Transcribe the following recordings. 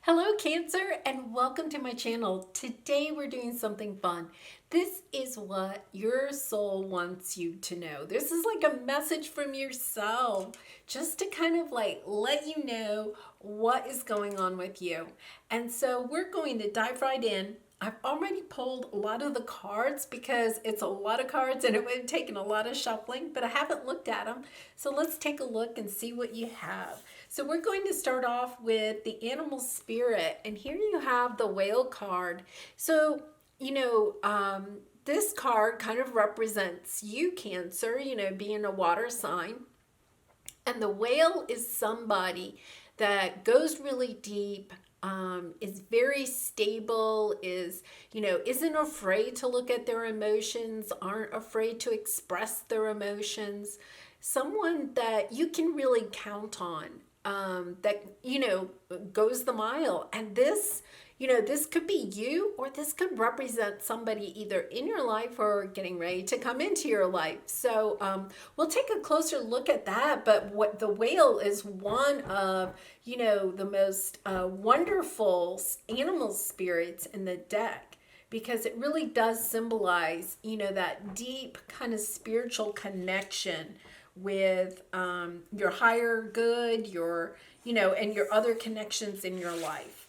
Hello Cancer and welcome to my channel. Today we're doing something fun. This is what your soul wants you to know. This is like a message from yourself just to kind of like let you know what is going on with you. And so we're going to dive right in. I've already pulled a lot of the cards because it's a lot of cards and it would have taken a lot of shuffling, but I haven't looked at them. So let's take a look and see what you have. So we're going to start off with the animal spirit, and here you have the whale card. So, this card kind of represents you, Cancer, being a water sign. And the whale is somebody that goes really deep, is very stable, isn't afraid to look at their emotions, aren't afraid to express their emotions. Someone that you can really count on, that goes the mile. And this could be you, or this could represent somebody either in your life or getting ready to come into your life. So we'll take a closer look at that. But what the whale is one of, the most wonderful animal spirits in the deck, because it really does symbolize, that deep kind of spiritual connection with your higher good, and your other connections in your life.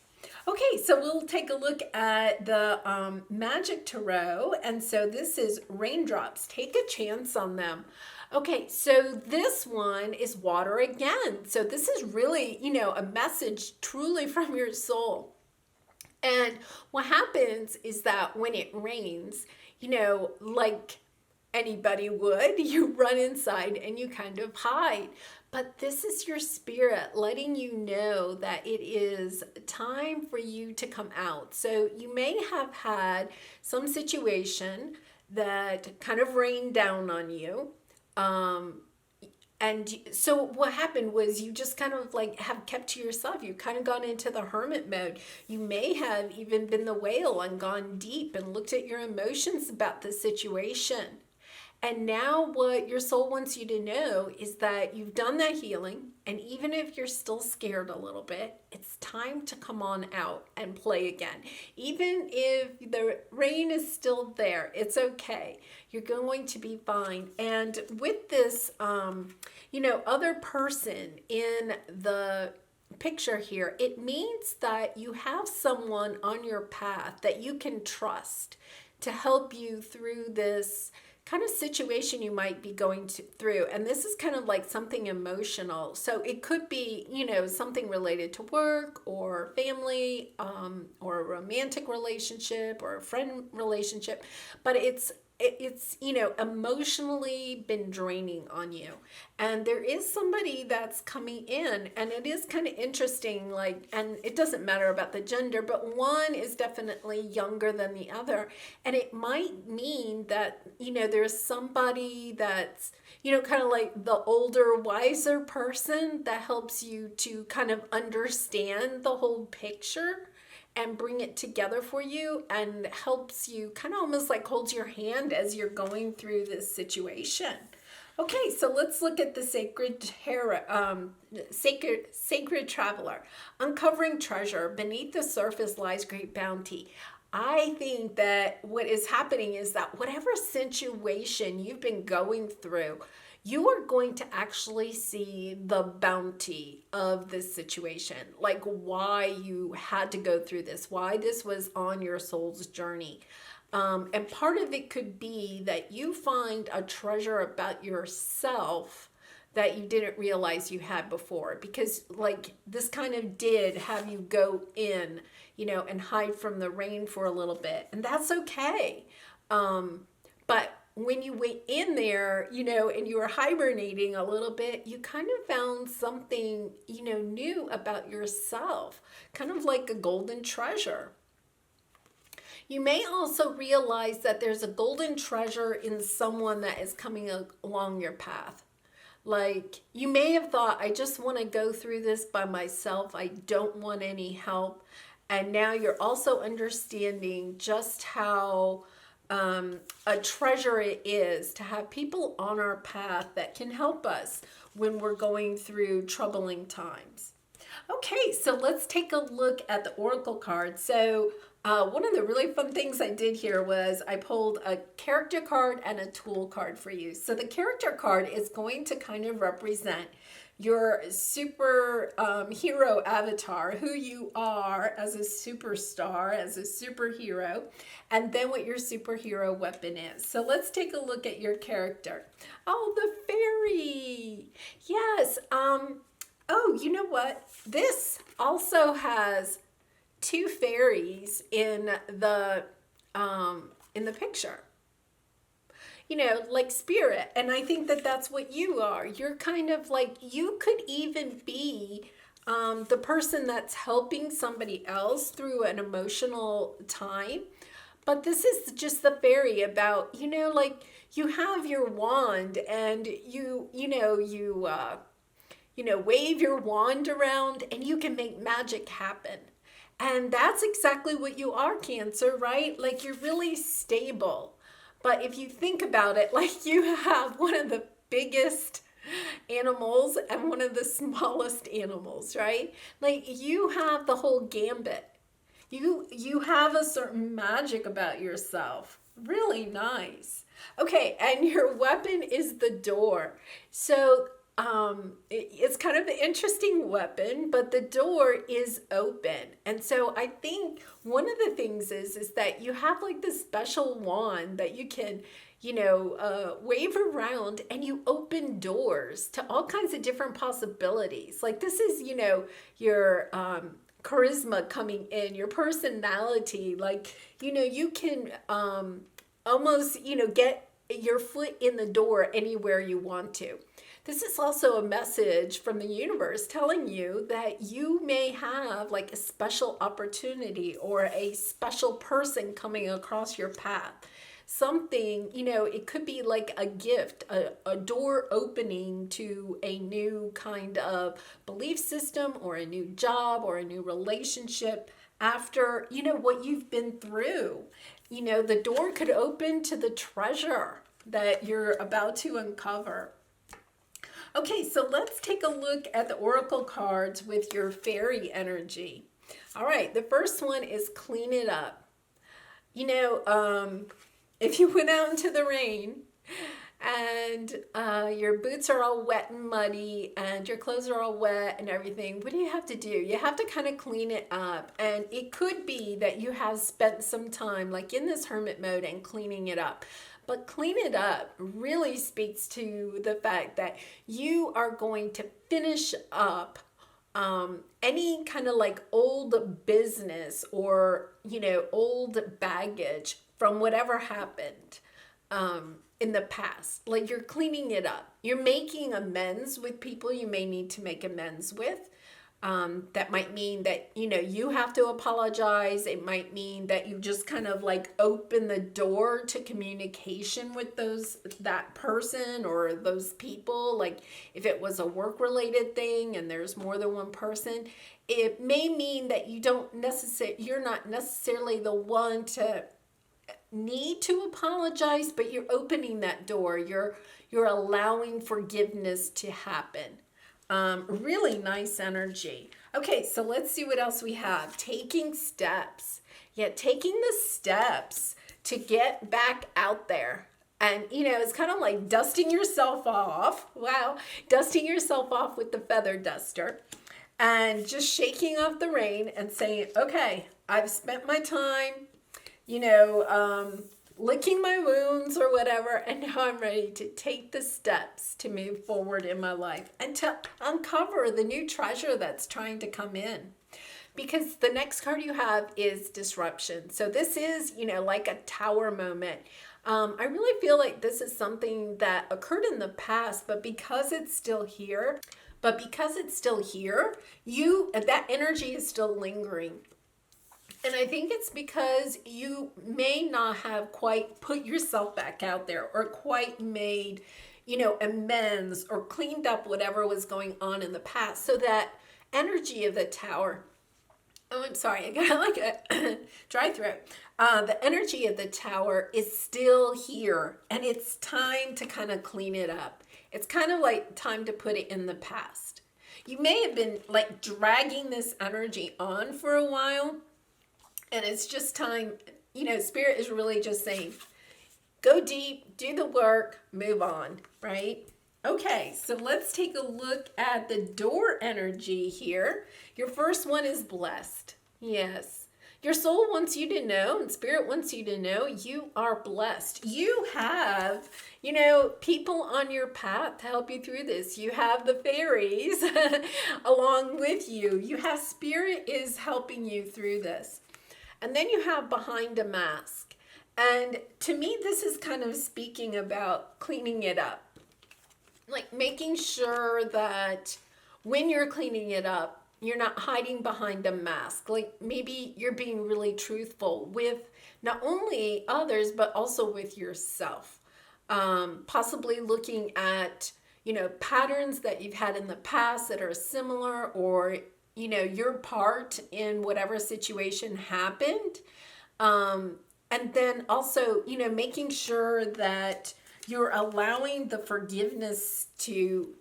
Okay, so we'll take a look at the Magic Tarot. And so this is Raindrops. Take a chance on them. Okay, so this one is water again. So this is really, a message truly from your soul. And what happens is that when it rains, like anybody would, you run inside and you kind of hide. But this is your spirit letting you know that it is time for you to come out. So you may have had some situation that kind of rained down on you. And so what happened was you just kind of like have kept to yourself. You've kind of gone into the hermit mode. You may have even been the whale and gone deep and looked at your emotions about the situation. And now what your soul wants you to know is that you've done that healing. And even if you're still scared a little bit, it's time to come on out and play again. Even if the rain is still there, it's okay. You're going to be fine. And with this, other person in the picture here, it means that you have someone on your path that you can trust to help you through this kind of situation you might be going through. And this is kind of like something emotional. So it could be, something related to work or family, or a romantic relationship or a friend relationship. But it's emotionally been draining on you. And there is somebody that's coming in, and it is kind of interesting, and it doesn't matter about the gender, but one is definitely younger than the other. And it might mean that, there's somebody that's, kind of like the older, wiser person that helps you to kind of understand the whole picture and bring it together for you, and helps you, kind of almost like holds your hand as you're going through this situation. Okay, so let's look at the sacred traveler. Uncovering treasure. Beneath the surface lies great bounty. I think that what is happening is that whatever situation you've been going through, you are going to actually see the bounty of this situation, like why you had to go through this, why this was on your soul's journey. And part of it could be that you find a treasure about yourself that you didn't realize you had before, because like this kind of did have you go in, and hide from the rain for a little bit, and that's okay. But when you went in there, and you were hibernating a little bit, you kind of found something, new about yourself, kind of like a golden treasure. You may also realize that there's a golden treasure in someone that is coming along your path. Like, you may have thought, I just want to go through this by myself. I don't want any help. And now you're also understanding just how a treasure it is to have people on our path that can help us when we're going through troubling times. Okay, so let's take a look at the oracle card. So one of the really fun things I did here was I pulled a character card and a tool card for you. So the character card is going to kind of represent your super hero avatar, who you are as a superstar, as a superhero, and then what your superhero weapon is. So let's take a look at your character. Oh, the fairy. Yes. Oh, you know what? This also has two fairies in the picture. You know, like spirit. And I think that that's what you are. You're kind of like, you could even be the person that's helping somebody else through an emotional time. But this is just the fairy about, you know, like you have your wand and you wave your wand around and you can make magic happen. And that's exactly what you are, Cancer, right? Like you're really stable. But if you think about it, like you have one of the biggest animals and one of the smallest animals, right? Like you have the whole gambit. You have a certain magic about yourself. Really nice. Okay, and your weapon is the door. So it's kind of an interesting weapon, but the door is open. And so I think one of the things is that you have like this special wand that you can, wave around and you open doors to all kinds of different possibilities. Like this is, your charisma coming in, your personality. Like, you can almost, get your foot in the door anywhere you want to. This is also a message from the universe telling you that you may have like a special opportunity or a special person coming across your path. Something, it could be like a gift, a door opening to a new kind of belief system or a new job or a new relationship after, what you've been through. The door could open to the treasure that you're about to uncover. Okay, so let's take a look at the oracle cards with your fairy energy. All right, the first one is clean it up. If you went out into the rain and your boots are all wet and muddy and your clothes are all wet and everything, what do you have to do? You have to kind of clean it up. And it could be that you have spent some time like in this hermit mode and cleaning it up. But clean it up really speaks to the fact that you are going to finish up any kind of like old business or, old baggage from whatever happened in the past. Like you're cleaning it up. You're making amends with people you may need to make amends with. That might mean that, you have to apologize. It might mean that you just kind of like open the door to communication with that person or those people. Like if it was a work related thing and there's more than one person, it may mean that you're not necessarily the one to need to apologize, but you're opening that door. You're allowing forgiveness to happen. Really nice energy. Okay, so let's see what else we have. Taking steps. Yeah, taking the steps to get back out there. And, it's kind of like dusting yourself off. Wow. Dusting yourself off with the feather duster. And just shaking off the rain and saying, okay, I've spent my time, licking my wounds or whatever, and now I'm ready to take the steps to move forward in my life and to uncover the new treasure that's trying to come in. Because the next card you have is disruption. So this is, like a tower moment. I really feel like this is something that occurred in the past, but because it's still here, that energy is still lingering. And I think it's because you may not have quite put yourself back out there or quite made, amends or cleaned up whatever was going on in the past. So that energy of the tower, oh, I'm sorry, I got like a dry throat. The energy of the tower is still here and it's time to kind of clean it up. It's kind of like time to put it in the past. you may have been like dragging this energy on for a while, and it's just time, Spirit is really just saying, go deep, do the work, move on, right? Okay, so let's take a look at the door energy here. Your first one is blessed. Yes. Your soul wants you to know, and Spirit wants you to know, you are blessed. You have, people on your path to help you through this. You have the fairies along with you. You have Spirit is helping you through this. And then you have behind a mask. And to me, this is kind of speaking about cleaning it up. Like making sure that when you're cleaning it up, you're not hiding behind a mask. Like maybe you're being really truthful with not only others, but also with yourself. Possibly looking at, patterns that you've had in the past that are similar, or, your part in whatever situation happened. And then also, making sure that you're allowing the forgiveness to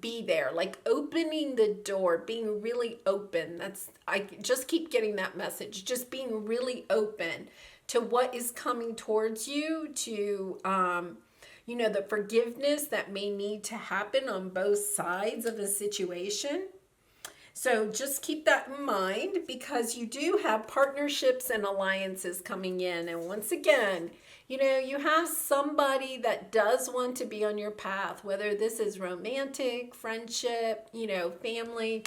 be there, like opening the door, being really open. I just keep getting that message, just being really open to what is coming towards you, to, the forgiveness that may need to happen on both sides of a situation. So just keep that in mind, because you do have partnerships and alliances coming in. And once again, you have somebody that does want to be on your path, whether this is romantic, friendship, family,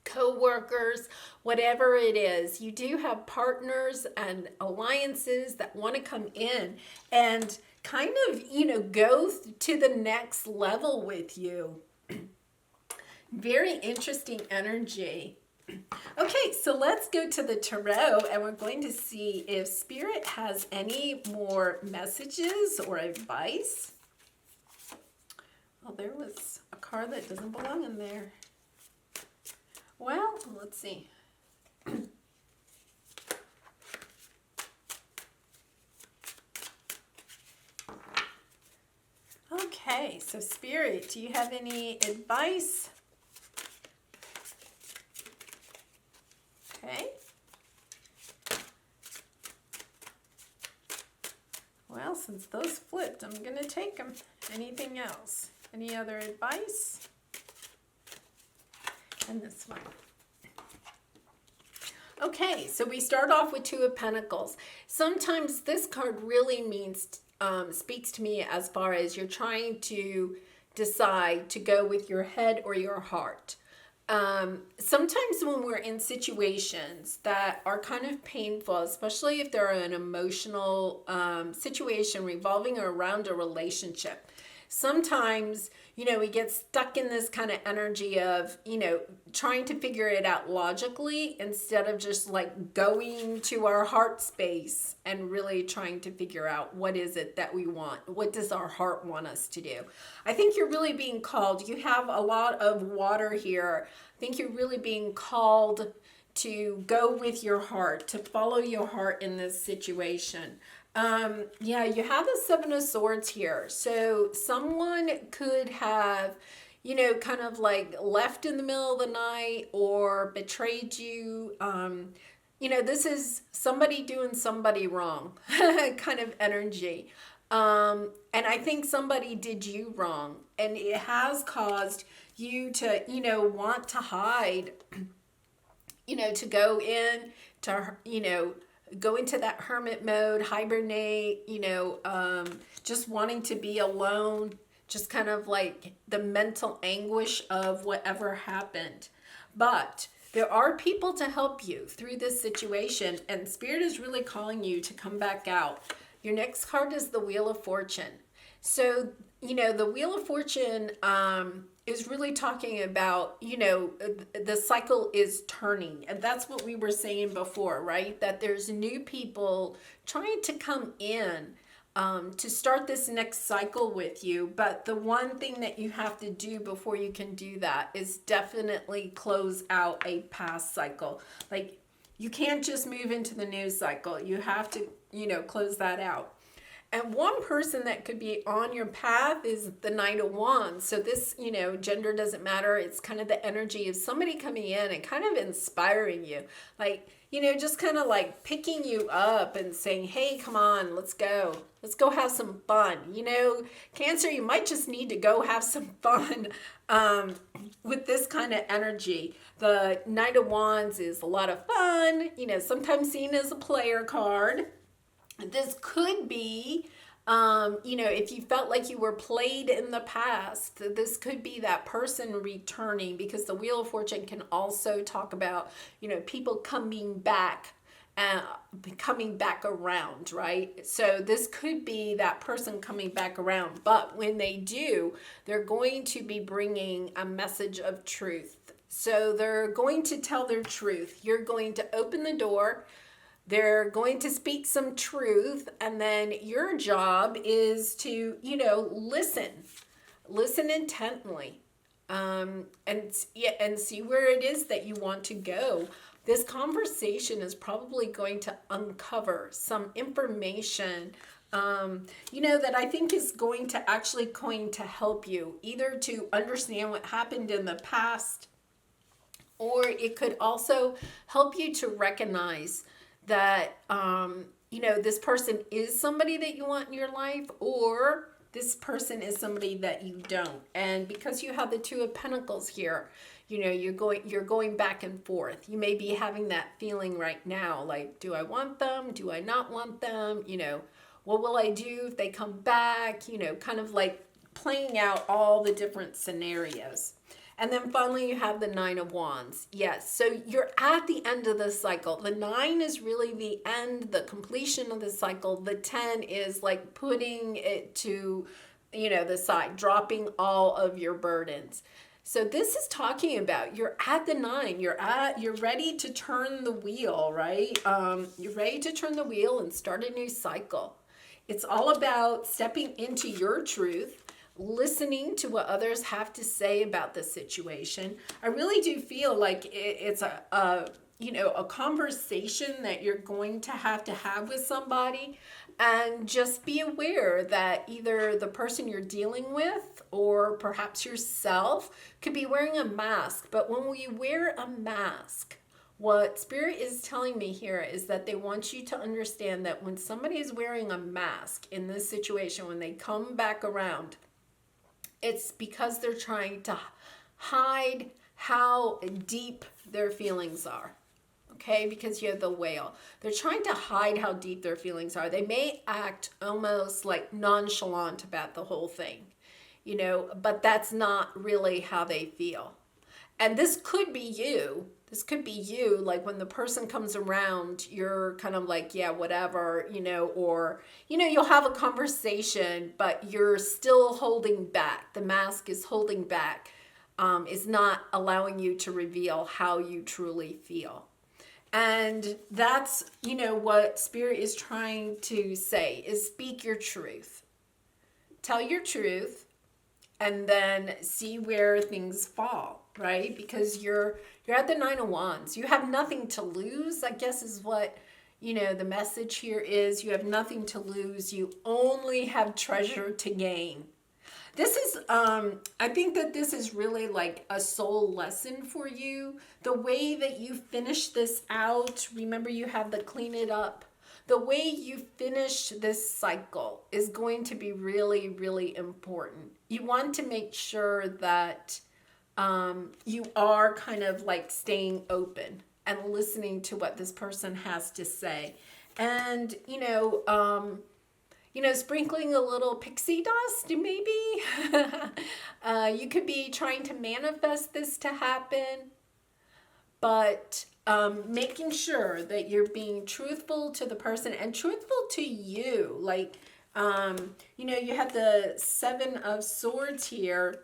co-workers, whatever it is. You do have partners and alliances that want to come in and kind of, go to the next level with you. Very interesting energy. Okay, so let's go to the tarot, and we're going to see if Spirit has any more messages or advice. Well, there was a card that doesn't belong in there. Well, let's see. Okay, so Spirit, do you have any advice? Okay. Well, since those flipped, I'm going to take them. Anything else? Any other advice? And this one. Okay, so we start off with Two of Pentacles. Sometimes this card really speaks to me as far as you're trying to decide to go with your head or your heart. Sometimes when we're in situations that are kind of painful, especially if they're an emotional situation revolving around a relationship, sometimes, we get stuck in this kind of energy of, trying to figure it out logically instead of just like going to our heart space and really trying to figure out what is it that we want. What does our heart want us to do? I think you're really being called. You have a lot of water here. I think you're really being called to go with your heart, to follow your heart in this situation. Yeah, you have the Seven of Swords here. So someone could have, kind of like left in the middle of the night or betrayed you. This is somebody doing somebody wrong kind of energy. And I think somebody did you wrong, and it has caused you to, want to hide, to go in to, go into that hermit mode, hibernate, just wanting to be alone, just kind of like the mental anguish of whatever happened. But there are people to help you through this situation, and Spirit is really calling you to come back out. Your next card is the Wheel of Fortune. So, the Wheel of Fortune is really talking about, the cycle is turning. And that's what we were saying before, right? That there's new people trying to come in to start this next cycle with you. But the one thing that you have to do before you can do that is definitely close out a past cycle. Like, you can't just move into the new cycle. You have to, close that out. And one person that could be on your path is the Knight of Wands. So this, gender doesn't matter. It's kind of the energy of somebody coming in and kind of inspiring you. Like, just kind of like picking you up and saying, hey, come on, let's go. Let's go have some fun. Cancer, you might just need to go have some fun with this kind of energy. The Knight of Wands is a lot of fun, sometimes seen as a player card. This could be, if you felt like you were played in the past, this could be that person returning, because the Wheel of Fortune can also talk about, people coming back around, right? So this could be that person coming back around. But when they do, they're going to be bringing a message of truth. So they're going to tell their truth. You're going to open the door. They're going to speak some truth, and then your job is to, listen intently, and see where it is that you want to go. This conversation is probably going to uncover some information, that I think is going to help you either to understand what happened in the past, or it could also help you to recognize that, this person is somebody that you want in your life, or this person is somebody that you don't. And because you have the Two of Pentacles here, you're going back and forth. You may be having that feeling right now, like, do I want them? Do I not want them? What will I do if they come back? Kind of like playing out all the different scenarios. And then finally, you have the Nine of Wands. Yes, so you're at the end of the cycle. The 9 is really the end, the completion of the cycle. The 10 is like putting it to, the side, dropping all of your burdens. So this is talking about you're at the 9. You're ready to turn the wheel, right? You're ready to turn the wheel and start a new cycle. It's all about stepping into your truth, listening to what others have to say about the situation. I really do feel like it's a conversation that you're going to have with somebody, and just be aware that either the person you're dealing with or perhaps yourself could be wearing a mask. But when we wear a mask, what Spirit is telling me here is that they want you to understand that when somebody is wearing a mask in this situation, when they come back around, it's because they're trying to hide how deep their feelings are. Okay, because you have the Whale. They're trying to hide how deep their feelings are. They may act almost like nonchalant about the whole thing, but that's not really how they feel. And this could be you. This could be you, like when the person comes around, you're kind of like, yeah, whatever, or, you'll have a conversation, but you're still holding back. The mask is holding back, is not allowing you to reveal how you truly feel. And that's, what Spirit is trying to say is speak your truth. Tell your truth, and then see where things fall, right? Because you're at the 9 of Wands. You have nothing to lose, I guess is what, the message here is. You have nothing to lose. You only have treasure to gain. This is, I think that this is really like a soul lesson for you. The way that you finish this out, remember you have the clean it up. The way you finish this cycle is going to be really, really important. You want to make sure that you are kind of like staying open and listening to what this person has to say. And, sprinkling a little pixie dust, maybe. You could be trying to manifest this to happen, but making sure that you're being truthful to the person and truthful to you. Like, you have the 7 of Swords here.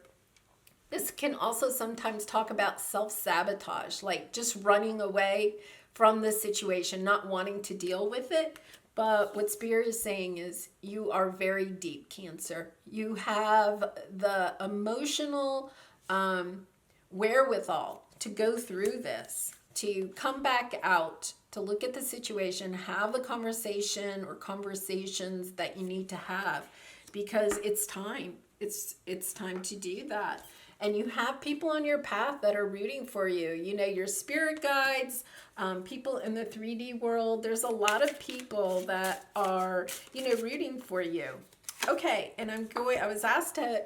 This can also sometimes talk about self-sabotage, like just running away from the situation, not wanting to deal with it. But what Spirit is saying is you are very deep, Cancer. You have the emotional wherewithal to go through this, to come back out, to look at the situation, have the conversation or conversations that you need to have, because it's time. It's time to do that. And you have people on your path that are rooting for you. You know, your spirit guides, people in the 3D world. There's a lot of people that are, you know, rooting for you. Okay, and I was asked to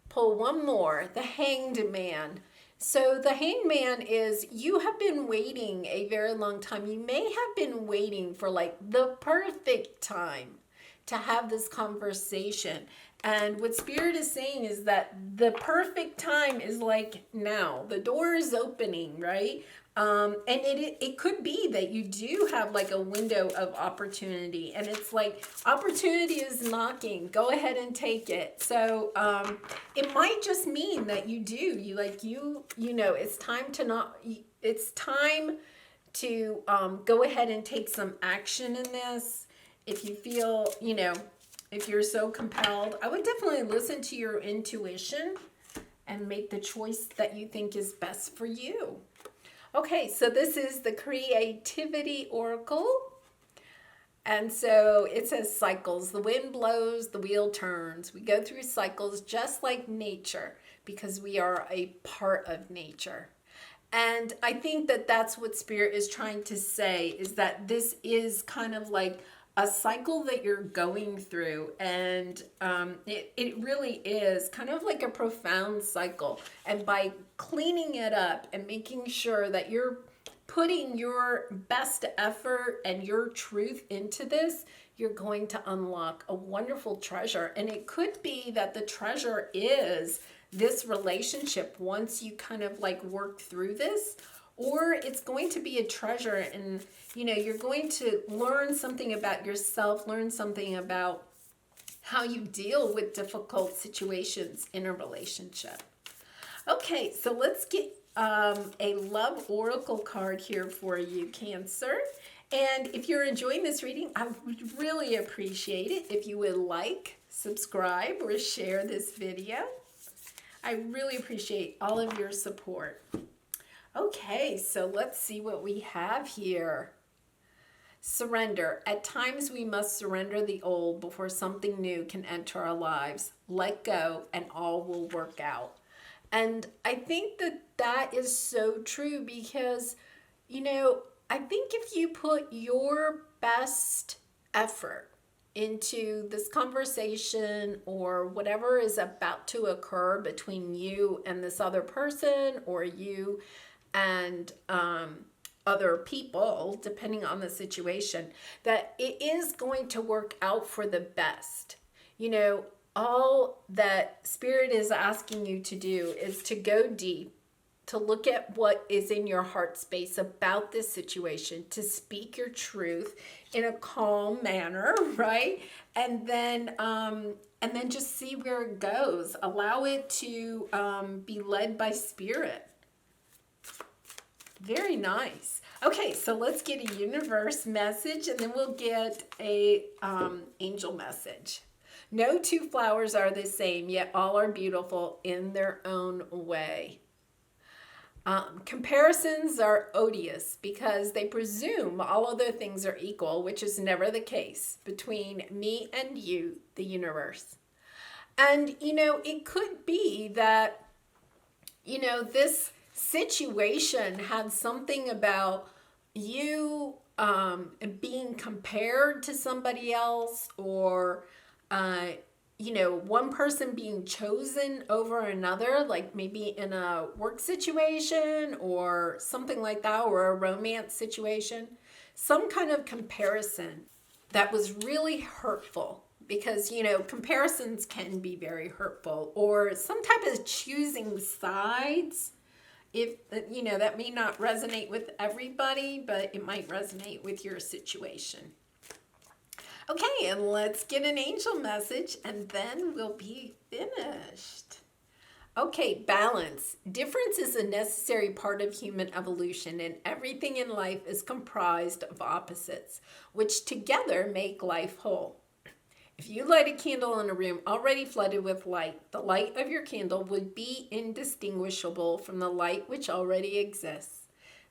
pull one more, the Hanged Man. So the Hanged Man is, you have been waiting a very long time. You may have been waiting for like the perfect time to have this conversation. And what Spirit is saying is that the perfect time is like now. The door is opening, right? And it could be that you do have like a window of opportunity, and it's like opportunity is knocking. Go ahead and take it. So it might just mean that you know it's time to go ahead and take some action in this. If you feel, you know, if you're so compelled, I would definitely listen to your intuition and make the choice that you think is best for you. Okay, so this is the Creativity Oracle. And so it says cycles. The wind blows, the wheel turns. We go through cycles just like nature because we are a part of nature. And I think that that's what Spirit is trying to say, is that this is kind of like a cycle that you're going through, and it really is kind of like a profound cycle. And by cleaning it up and making sure that you're putting your best effort and your truth into this, you're going to unlock a wonderful treasure. And it could be that the treasure is this relationship once you kind of like work through this, or it's going to be a treasure, and you know, you're going to learn something about yourself, learn something about how you deal with difficult situations in a relationship. Okay, so let's get a love oracle card here for you, Cancer. And if you're enjoying this reading, I would really appreciate it if you would like, subscribe, or share this video. I really appreciate all of your support. Okay, so let's see what we have here. Surrender. At times we must surrender the old before something new can enter our lives. Let go and all will work out. And I think that that is so true because, you know, I think if you put your best effort into this conversation or whatever is about to occur between you and this other person, or you and other people, depending on the situation, that it is going to work out for the best. You know, all that Spirit is asking you to do is to go deep, to look at what is in your heart space about this situation, to speak your truth in a calm manner, right? And then just see where it goes. Allow it to be led by Spirit. Very nice. Okay, so let's get a universe message, and then we'll get a angel message. No two flowers are the same, yet all are beautiful in their own way. Comparisons are odious because they presume all other things are equal, which is never the case between me and you, the universe. And, you know, it could be that, you know, this situation had something about you being compared to somebody else, or you know, one person being chosen over another, like maybe in a work situation or something like that, or a romance situation, some kind of comparison that was really hurtful. Because, you know, comparisons can be very hurtful, or some type of choosing sides. If, you know, that may not resonate with everybody, but it might resonate with your situation. Okay, and let's get an angel message, and then we'll be finished. Okay, balance. Difference is a necessary part of human evolution, and everything in life is comprised of opposites, which together make life whole. If you light a candle in a room already flooded with light, the light of your candle would be indistinguishable from the light which already exists.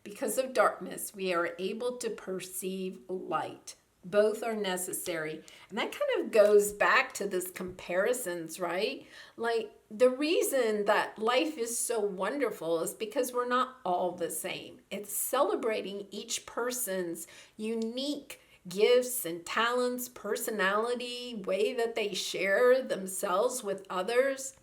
because of darkness, we are able to perceive light. Both are necessary. And that kind of goes back to this comparisons, right? Like the reason that life is so wonderful is because we're not all the same. It's celebrating each person's unique gifts and talents, personality, way that they share themselves with others.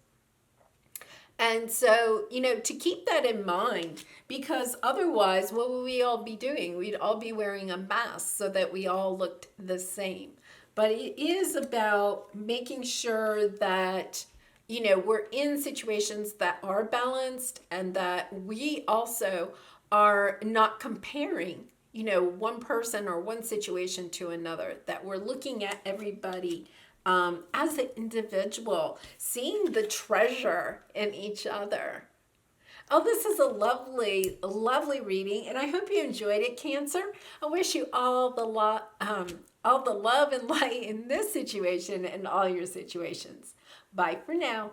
And so, to keep that in mind, because otherwise, what would we all be doing? We'd all be wearing a mask so that we all looked the same. But it is about making sure that, we're in situations that are balanced and that we also are not comparing, one person or one situation to another, that we're looking at everybody as an individual, seeing the treasure in each other. Oh, this is a lovely, lovely reading, and I hope you enjoyed it, Cancer. I wish you all the love and light in this situation and all your situations. Bye for now.